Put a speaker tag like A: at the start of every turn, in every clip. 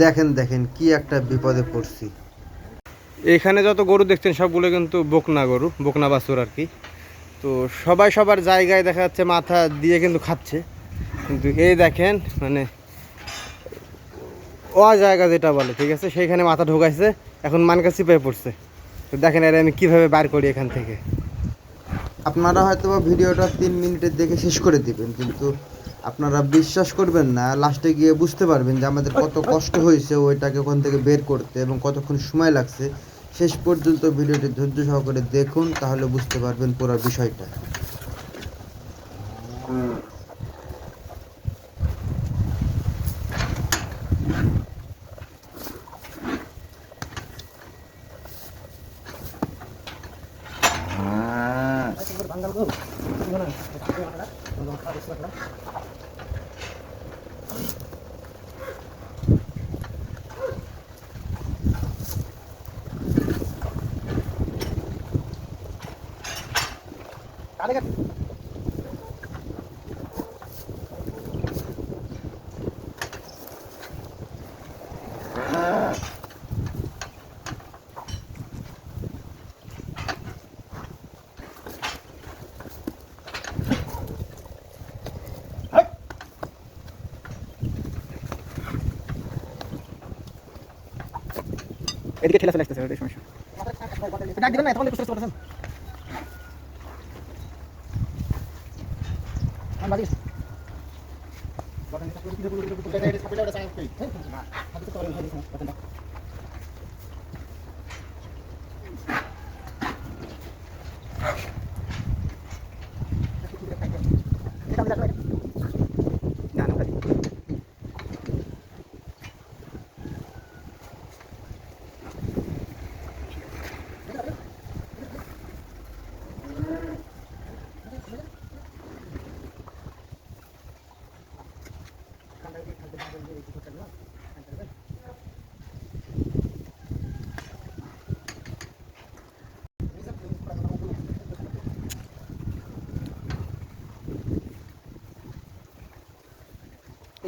A: দেখেন দেখেন কি একটা বিপদে পড়ছি।
B: এখানে যত গরু দেখছেন সবগুলো কিন্তু বকনা গরু, বকনা বাছুর আর কি। তো সবাই সবার জায়গায় দেখা যাচ্ছে মাথা দিয়ে কিন্তু খাচ্ছে, কিন্তু এই দেখেন মানে জায়গা যেটা বলে, ঠিক আছে, সেইখানে মাথা ঢোকাইছে, এখন মানকা চিপে পড়ছে। তো দেখেন এর আমি কিভাবে বার করি এখান থেকে।
A: আপনারা হয়তো বা ভিডিওটা 3 মিনিটের দেখে শেষ করে দিবেন, কিন্তু আপনারা বিশ্বাস করবেন না, লাস্টে গিয়ে বুঝতে পারবেন যে আমাদের কত কষ্ট হয়েছে ওইটাকে ওখান থেকে বের করতে এবং কতক্ষণ সময় লাগছে। শেষ পর্যন্ত ভিডিওটি ধৈর্য সহকারে দেখুন, তাহলে বুঝতে পারবেন পুরো বিষয়টা।
B: এদিকে ঠেলা ফেলে আসতেছে, ওটাই সমস্যা। ডাক দিবেন না, তখন একটু চেষ্টা করতেছেন।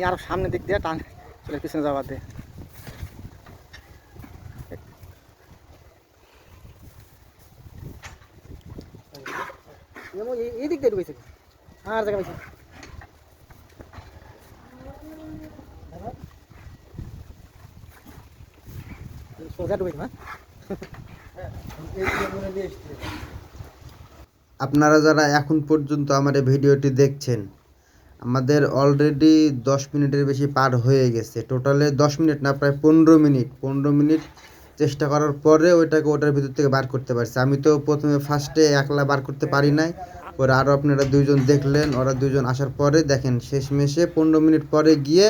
B: আরো সামনের দিক দিয়ে টান চলে, পিছনে যাওয়ার দিয়ে। এই দিক দিয়ে ঢুকেছে আর জায়গা পাইছে সোজা ঢুকেছে না।
A: আপনারা যারা এখন পর্যন্ত আমার এই ভিডিওটি দেখছেন, আমাদের অলরেডি 10 মিনিটের বেশি পার হয়ে গেছে। টোটালে 10 মিনিট না, প্রায় 15 মিনিট। 15 মিনিট চেষ্টা করার পরে ওইটাকে ওটার ভিতর থেকে বার করতে পারছি। আমি তো প্রথমে ফার্স্টে একলা বার করতে পারি নাই, পরে আরও আপনারা দুইজন দেখলেন, ওরা দুইজন আসার পরে দেখেন শেষমেশে 15 মিনিট পরে গিয়ে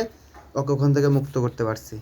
A: ওকে ওখান থেকে মুক্ত করতে পারছি।